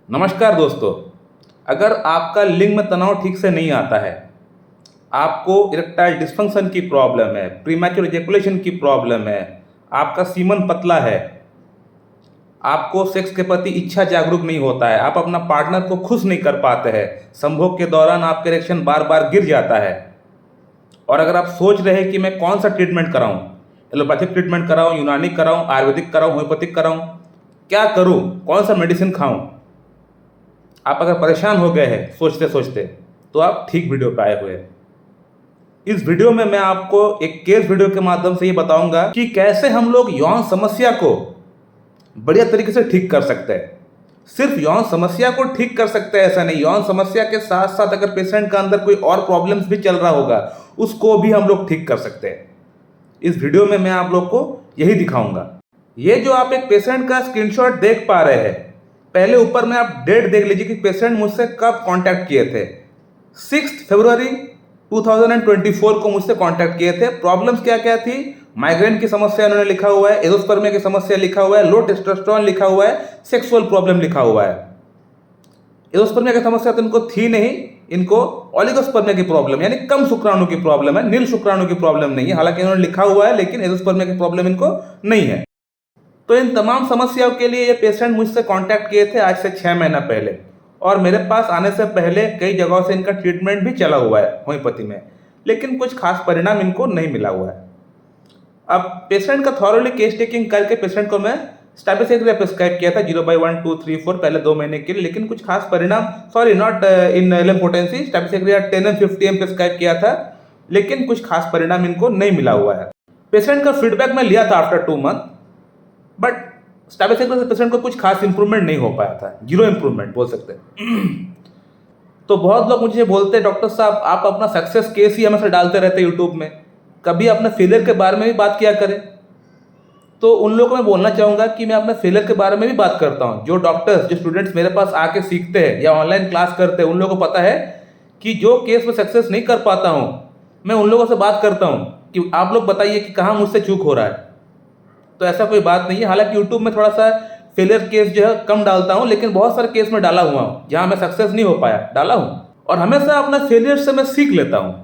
नमस्कार दोस्तों। अगर आपका लिंग में तनाव ठीक से नहीं आता है, आपको इरेक्टाइल डिस्फंक्शन की प्रॉब्लम है, प्रीमैच्योर इजैकुलेशन की प्रॉब्लम है, आपका सीमन पतला है, आपको सेक्स के प्रति इच्छा जागरूक नहीं होता है, आप अपना पार्टनर को खुश नहीं कर पाते हैं, संभोग के दौरान आपका इरेक्शन बार बार गिर जाता है, और अगर आप सोच रहे हैं कि मैं कौन सा ट्रीटमेंट कराऊं, एलोपैथिक ट्रीटमेंट कराऊं, यूनानी कराऊं, आयुर्वेदिक कराऊं, होम्योपैथिक कराऊं, क्या करूं, कौन सा मेडिसिन खाऊं, आप अगर परेशान हो गए हैं सोचते सोचते, तो आप ठीक वीडियो पे आए हुए हैं। इस वीडियो में मैं आपको एक केस वीडियो के माध्यम से ये बताऊंगा कि कैसे हम लोग यौन समस्या को बढ़िया तरीके से ठीक कर सकते हैं। सिर्फ यौन समस्या को ठीक कर सकते हैं ऐसा नहीं, यौन समस्या के साथ साथ अगर पेशेंट का अंदर कोई और प्रॉब्लम्स भी चल रहा होगा उसको भी हम लोग ठीक कर सकते हैं। इस वीडियो में मैं आप लोग को यही दिखाऊंगा। ये जो आप एक पेशेंट का स्क्रीनशॉट देख पा रहे हैं, पहले ऊपर में आप डेट देख लीजिए कि पेशेंट मुझसे कब कांटेक्ट किए थे। 6 फरवरी 2024 को मुझसे कांटेक्ट किए थे। प्रॉब्लम्स क्या क्या थी? माइग्रेन की समस्या उन्होंने लिखा हुआ है, एजोस्पर्मिया की समस्या लिखा हुआ है, लो टेस्टोस्टेरोन लिखा हुआ है, सेक्सुअल प्रॉब्लम लिखा हुआ है। एजोस्पर्मिया की समस्या तो इनको थी नहीं, इनको ओलिगोस्पर्मिया की प्रॉब्लम यानी कम शुक्राणु की प्रॉब्लम है, नील शुक्राणु की प्रॉब्लम नहीं है। हालांकि इन्होंने लिखा हुआ है लेकिन एजोस्पर्मिया की प्रॉब्लम इनको नहीं है। तो इन तमाम समस्याओं के लिए ये पेशेंट मुझसे कांटेक्ट किए थे आज से 6 महीना पहले, और मेरे पास आने से पहले कई जगहों से इनका ट्रीटमेंट भी चला हुआ है होम्योपैथी में, लेकिन कुछ खास परिणाम इनको नहीं मिला हुआ है। अब पेशेंट का थॉरोली केस टेकिंग करके पेशेंट को मैं स्टैबिलिसेग्रिया प्रिस्क्राइब किया था 0/1, 2, 3, 4 पहले 2 महीने के लिए, लेकिन कुछ खास परिणाम, sorry not in impotency, Staphysagria 10 mg 50 mg prescribe किया था, लेकिन कुछ खास परिणाम इनको नहीं मिला हुआ है। पेशेंट का फीडबैक मैं लिया था आफ्टर 2 मंथ, बट स्टैबिलिसेग्रिया से पेशेंट को कुछ खास इंप्रूवमेंट नहीं हो पाया था, जीरो इंप्रूवमेंट बोल सकते हैं। तो बहुत लोग मुझे बोलते हैं डॉक्टर साहब आप अपना सक्सेस केस ही हमेशा डालते रहते यूट्यूब में, कभी अपने फेलियर के बारे में भी बात किया करें। तो उन लोगों को मैं बोलना चाहूँगा कि मैं अपने फेलियर के बारे में भी बात करता हूँ। जो डॉक्टर्स, जो स्टूडेंट्स मेरे पास आके सीखते हैं या ऑनलाइन क्लास करते हैं, उन लोगों को पता है कि जो केस में सक्सेस नहीं कर पाता हूँ, मैं उन लोगों से बात करता हूँ कि आप लोग बताइए कि कहाँ मुझसे चूक हो रहा है। तो ऐसा कोई बात नहीं है। हालांकि यूट्यूब में थोड़ा सा फेलियर केस जो है कम डालता हूँ, लेकिन बहुत सारे केस में डाला हुआ हूँ जहाँ मैं सक्सेस नहीं हो पाया, डाला हूँ। और हमेशा अपना फेलियर से मैं सीख लेता हूँ।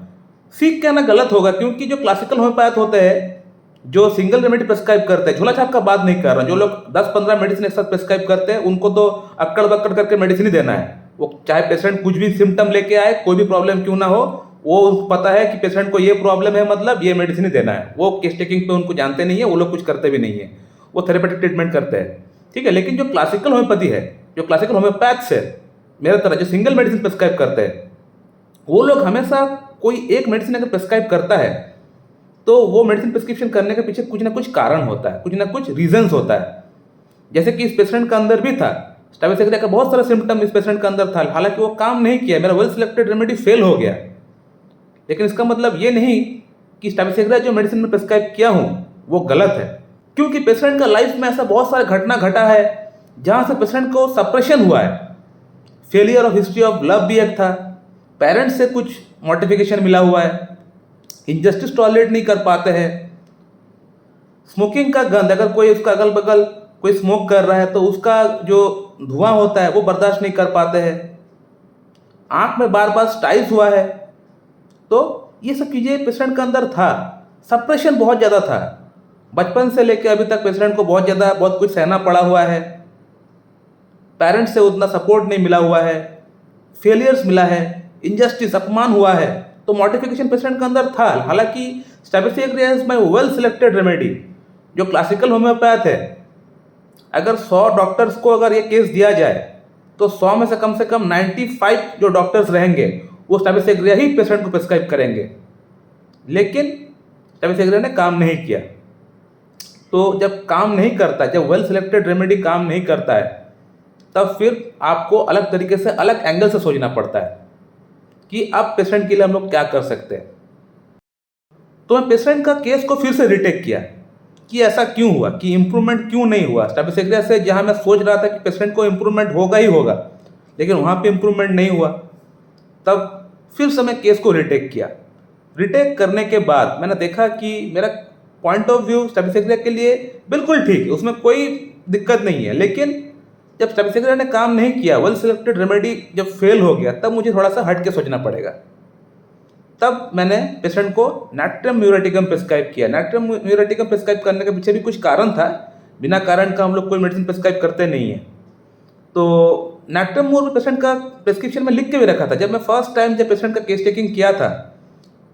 सीख कहना गलत होगा, क्योंकि जो क्लासिकल होम्योपैथ होते हैं, जो सिंगल रेमेडी प्रेस्क्राइब करते हैं, झोला छाप का बात नहीं कर रहा, जो लोग 10-15 मेडिसिन एक साथ प्रेस्क्राइब करते हैं, उनको तो अक्कड़ बक्कड़ करके मेडिसिन ही देना है। वो चाहे पेशेंट कुछ भी सिम्टम लेके आए, कोई भी प्रॉब्लम क्यों ना हो, वो उनको पता है कि पेशेंट को ये प्रॉब्लम है, मतलब ये मेडिसिन ही देना है। वो केस टेकिंग पे उनको जानते नहीं है, वो लोग कुछ करते भी नहीं है, वो थेरेपेटिक ट्रीटमेंट करते हैं, ठीक है। लेकिन जो क्लासिकल होम्योपैथी है, जो क्लासिकल होम्योपैथ्स है मेरे तरह, जो सिंगल मेडिसिन प्रेस्क्राइब करते हैं, वो लोग हमेशा कोई एक मेडिसिन अगर प्रेस्क्राइब करता है तो वो मेडिसिन प्रिस्क्रिप्शन करने के पीछे कुछ ना कुछ कारण होता है, कुछ ना कुछ रीजंस होता है। जैसे कि इस पेशेंट का अंदर भी था, स्टैबिलिसेग्रिया का बहुत सारा सिम्टम इस पेशेंट का अंदर था, हालांकि वो काम नहीं किया, मेरा वेल सिलेक्टेड रेमेडी फेल हो गया। लेकिन इसका मतलब ये नहीं कि स्टैबिलिसेग्रिया जो मेडिसिन में प्रिस्क्राइब किया हूँ वो गलत है, क्योंकि पेशेंट का लाइफ में ऐसा बहुत सारा घटना घटा है जहाँ से पेशेंट को सप्रेशन हुआ है। Failure of history of love भी एक था, पेरेंट्स से कुछ मॉडिफिकेशन मिला हुआ है, इनजस्टिस टॉलरेट नहीं कर पाते हैं, स्मोकिंग का गंध, अगर कोई उसका अगल बगल कोई स्मोक कर रहा है तो उसका जो धुआं होता है वो बर्दाश्त नहीं कर पाते हैं, आंख में बार बार स्टाइल्स हुआ है। तो ये सब चीज़ें पेशेंट के अंदर था, सप्रेशन बहुत ज़्यादा था, बचपन से लेकर अभी तक पेशेंट को बहुत कुछ सहना पड़ा हुआ है, पेरेंट्स से उतना सपोर्ट नहीं मिला हुआ है, फेलियर्स मिला है, इनजस्टिस, अपमान हुआ है, तो मॉडिफिकेशन पेशेंट के अंदर था। हालांकि Staphysagria is my well selected remedy, जो क्लासिकल होम्योपैथ है। अगर 100 डॉक्टर्स को अगर ये केस दिया जाए तो 100 में से कम 95 जो डॉक्टर्स रहेंगे वो स्टैबिलिसेग्रिया ही पेशेंट को प्रिस्क्राइब करेंगे, लेकिन स्टैबिलिसेग्रिया ने काम नहीं किया। तो जब काम नहीं करता, जब वेल सिलेक्टेड रेमेडी काम नहीं करता है, तब फिर आपको अलग तरीके से, अलग एंगल से सोचना पड़ता है कि अब पेशेंट के लिए हम लोग क्या कर सकते हैं। तो मैं पेशेंट का केस को फिर से रिटेक किया कि ऐसा क्यों हुआ, कि इम्प्रूवमेंट क्यों नहीं हुआ। स्टैबिलिसेग्रिया से जहाँ मैं सोच रहा था कि पेशेंट को इम्प्रूवमेंट होगा ही होगा, लेकिन वहाँ पे इम्प्रूवमेंट नहीं हुआ। तब फिर से मैं केस को रिटेक किया। रिटेक करने के बाद मैंने देखा कि मेरा पॉइंट ऑफ व्यू स्टैबिलिसेग्रिया के लिए बिल्कुल ठीक है, उसमें कोई दिक्कत नहीं है, लेकिन जब स्टैबिलिसेग्रिया ने काम नहीं किया, वेल सिलेक्टेड रेमेडी जब फेल हो गया, तब मुझे थोड़ा सा हट के सोचना पड़ेगा। तब मैंने पेशेंट को नाट्रियम म्यूरेटिकम प्रिस्क्राइब किया। नाट्रियम म्यूरेटिकम प्रिस्क्राइब करने के पीछे भी कुछ कारण था, बिना कारण का हम लोग कोई मेडिसिन प्रिस्क्राइब करते नहीं है। तो नाट्रियम म्यूर पेशेंट का प्रिस्क्रिप्शन में लिख के भी रखा था। जब मैं फर्स्ट टाइम जब पेशेंट का केस टेकिंग किया था,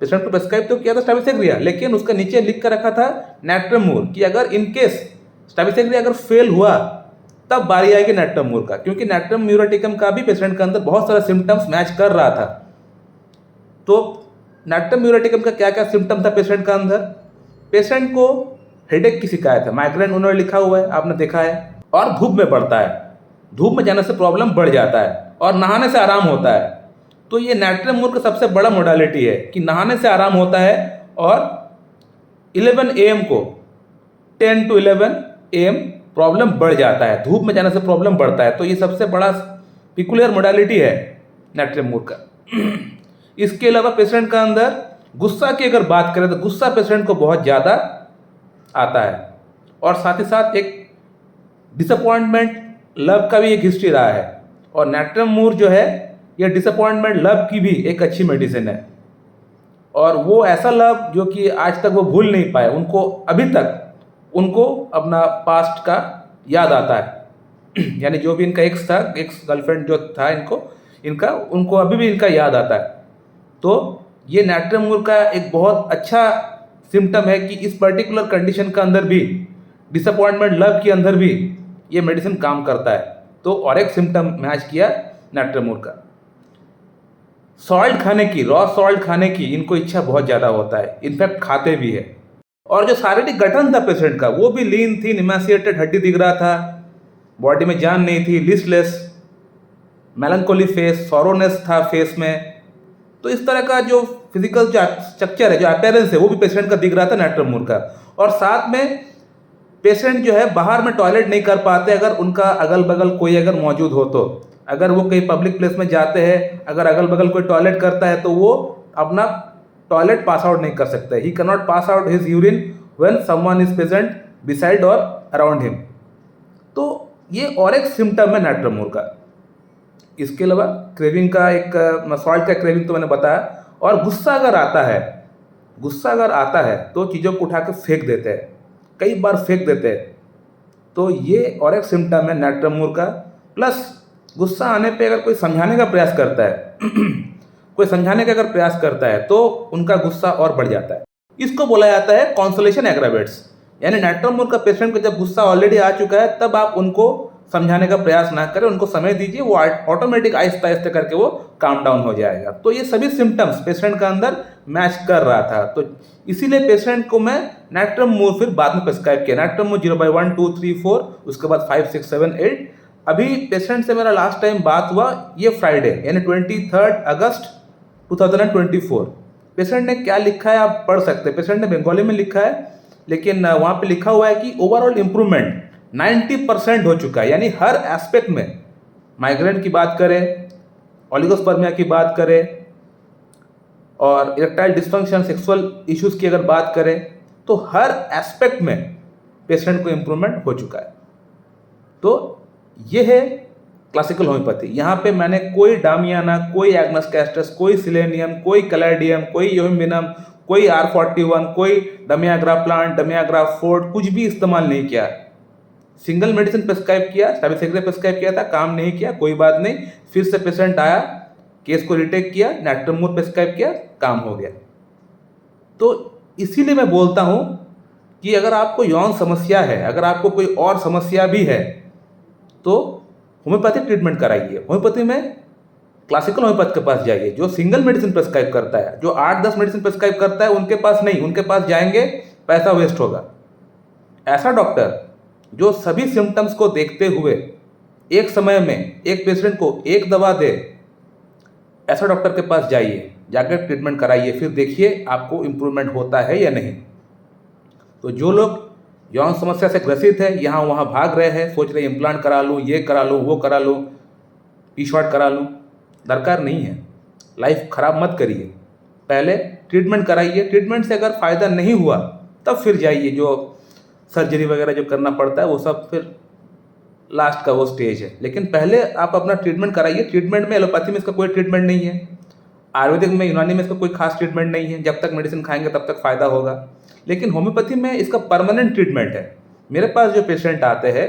पेशेंट को प्रिस्क्राइब तो किया था स्टैबिलिसेग्रिया, लेकिन उसका नीचे लिख कर रखा था नाट्रियम म्यूर कि अगर इनकेस स्टैबिलिसेग्रिया अगर फेल हुआ तब बारी आएगी नाट्रियम म्यूर का, क्योंकि नाट्रियम म्यूरेटिकम का भी पेशेंट के अंदर बहुत सारा सिम्टम्स मैच कर रहा था। तो नाट्रियम म्यूरेटिकम का क्या क्या सिम्टम था पेशेंट का अंदर? पेशेंट को हेडेक की शिकायत है, माइग्रेन उन्होंने लिखा हुआ है, आपने देखा है, और धूप में पड़ता है, धूप में जाने से प्रॉब्लम बढ़ जाता है, और नहाने से आराम होता है। तो ये नाट्रियम म्यूर का सबसे बड़ा मोडालिटी है कि नहाने से आराम होता है, और 11 AM को 10 to 11 AM प्रॉब्लम बढ़ जाता है, धूप में जाने से प्रॉब्लम बढ़ता है। तो ये सबसे बड़ा पिकुलियर मोडालिटी है नाट्रियम म्यूर का। इसके अलावा पेशेंट का अंदर गुस्सा की अगर बात करें तो गुस्सा पेशेंट को बहुत ज़्यादा आता है, और साथ ही साथ एक डिसअपॉइंटमेंट लव का भी एक हिस्ट्री रहा है। और नाट्रियम म्यूर जो है ये डिसअपॉइंटमेंट लव की भी एक अच्छी मेडिसिन है, और वो ऐसा लव जो कि आज तक वो भूल नहीं पाए, उनको अभी तक उनको अपना पास्ट का याद आता है। यानी जो भी इनका एक्स था, एक्स गर्लफ्रेंड जो था उनको अभी भी इनका याद आता है। तो ये नाट्रियम म्यूर का एक बहुत अच्छा सिम्टम है कि इस पर्टिकुलर कंडीशन का अंदर भी, डिसअपॉइंटमेंट लव के अंदर भी ये मेडिसिन काम करता है। तो और एक सिम्टम मैच किया नाट्रियम म्यूर का। सॉल्ट खाने की, रॉ सॉल्ट खाने की इनको इच्छा बहुत ज़्यादा होता है, इनफैक्ट खाते भी है। और जो शारीरिक गठन था पेशेंट का वो भी लीन थी, इमासिएटेड हड्डी दिख रहा था, बॉडी में जान नहीं थी, लिस्टलेस, मेलनकोली फेस, सॉरोनेस था फेस में। तो इस तरह का जो फिजिकल जो स्ट्रक्चर है, जो अपीयरेंस है, वो भी पेशेंट का दिख रहा था नाट्रियम म्यूर का। और साथ में पेशेंट जो है बाहर में टॉयलेट नहीं कर पाते अगर उनका अगल बगल कोई अगर मौजूद हो तो। अगर वो कहीं पब्लिक प्लेस में जाते हैं, अगर अगल बगल कोई टॉयलेट करता है तो वो अपना टॉयलेट पास आउट नहीं कर सकते। He can not pass out his urine when someone is present beside और अराउंड हिम। तो ये और एक सिम्टम है नाट्रियम म्यूर का। इसके अलावा क्रेविंग का एक सॉल्ट का क्रेविंग तो मैंने बताया। और गुस्सा अगर आता है तो चीज़ों को उठा के फेंक देते हैं, कई बार फेंक देते हैं। तो ये और एक सिम्टम है नाट्रियम म्यूर का। प्लस गुस्सा आने पे अगर कोई समझाने का प्रयास करता है कोई समझाने का अगर प्रयास करता है तो उनका गुस्सा और बढ़ जाता है। इसको बोला जाता है कॉन्सोलेशन एग्रावेट्स। यानी नाट्रियम म्यूर का पेशेंट को जब गुस्सा ऑलरेडी आ चुका है तब आप उनको समझाने का प्रयास ना करें, उनको समय दीजिए, वो ऑटोमेटिक आहिस्ता आहिस्ता करके वो काम डाउन हो जाएगा। तो ये सभी सिम्टम्स पेशेंट का अंदर मैच कर रहा था। तो इसीलिए पेशेंट को मैं नाट्रियम म्यूर फिर बाद में प्रिस्क्राइब किया। नाट्रियम म्यूर 0/1, 2, 3, 4, उसके बाद 5, 6, 7, 8। अभी पेशेंट से मेरा लास्ट टाइम बात हुआ ये फ्राइडे, यानी 23 अगस्त 2024। पेशेंट ने क्या लिखा है आप पढ़ सकते हैं। पेशेंट ने बंगाली में लिखा है, लेकिन वहाँ पे लिखा हुआ है कि ओवरऑल इम्प्रूवमेंट 90% हो चुका है। यानी हर एस्पेक्ट में, माइग्रेन की बात करें, ओलिगोस्पर्मिया की बात करें, और इरेक्टाइल डिस्फंक्शन, सेक्सुअल इश्यूज की अगर बात करें, तो हर एस्पेक्ट में पेशेंट को इम्प्रूवमेंट हो चुका है। तो ये है क्लासिकल होम्योपैथी। यहाँ पे मैंने कोई डामियाना, कोई एग्नस कैस्टस, कोई सिलेनियम, कोई कैलेडियम, कोई योमिनम, कोई R41, कोई डमियाग्रा प्लांट, डमियाग्रा फोर्ट, कुछ भी इस्तेमाल नहीं किया। सिंगल मेडिसिन प्रिस्क्राइब किया, स्टैबिलिसेग्रिया प्रिस्क्राइब किया था, काम नहीं किया, कोई बात नहीं। फिर से पेशेंट आया, केस को रिटेक किया, नाट्रियम म्यूर प्रिस्क्राइब किया, काम हो गया। तो इसीलिए मैं बोलता हूँ कि अगर आपको यौन समस्या है, अगर आपको कोई और समस्या भी है, तो होम्योपैथिक ट्रीटमेंट कराइए। होम्योपैथी में क्लासिकल होम्योपैथ के पास जाइए, जो सिंगल मेडिसिन प्रिस्क्राइब करता है, जो 8-10 मेडिसिन प्रिस्क्राइब करता है, उनके पास नहीं। उनके पास जाएंगे, पैसा वेस्ट होगा। ऐसा डॉक्टर जो सभी सिम्टम्स को देखते हुए एक समय में एक पेशेंट को एक दवा दे, ऐसा डॉक्टर के पास जाइए, जाकर ट्रीटमेंट कराइए, फिर देखिए आपको इम्प्रूवमेंट होता है या नहीं। तो जो लोग यौन समस्या से ग्रसित है, यहाँ वहाँ भाग रहे हैं, सोच रहे इम्प्लांट करा लूँ, ये करा लूँ, वो करा लूँ, टी शॉर्ट करा लूँ, दरकार नहीं है। लाइफ खराब मत करिए, पहले ट्रीटमेंट कराइए। ट्रीटमेंट से अगर फ़ायदा नहीं हुआ तब फिर जाइए, जो सर्जरी वगैरह जो करना पड़ता है वो सब फिर लास्ट का वो स्टेज है। लेकिन पहले आप अपना ट्रीटमेंट कराइए। ट्रीटमेंट में एलोपैथी में इसका कोई ट्रीटमेंट नहीं है, आयुर्वेदिक में, यूनानी में इसका कोई खास ट्रीटमेंट नहीं है। जब तक मेडिसिन खाएंगे तब तक फायदा होगा। लेकिन होम्योपैथी में इसका परमानेंट ट्रीटमेंट है। मेरे पास जो पेशेंट आते हैं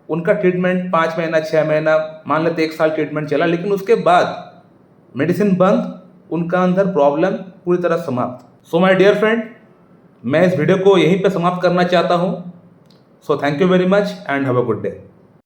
उनका ट्रीटमेंट 5 महीना, 6 महीना, मान लेते 1 साल ट्रीटमेंट चला, लेकिन उसके बाद मेडिसिन बंद, उनका अंदर प्रॉब्लम पूरी तरह समाप्त। सो माय डियर फ्रेंड, मैं इस वीडियो को यहीं पे समाप्त करना चाहता हूँ। So thank you very much and have a good day.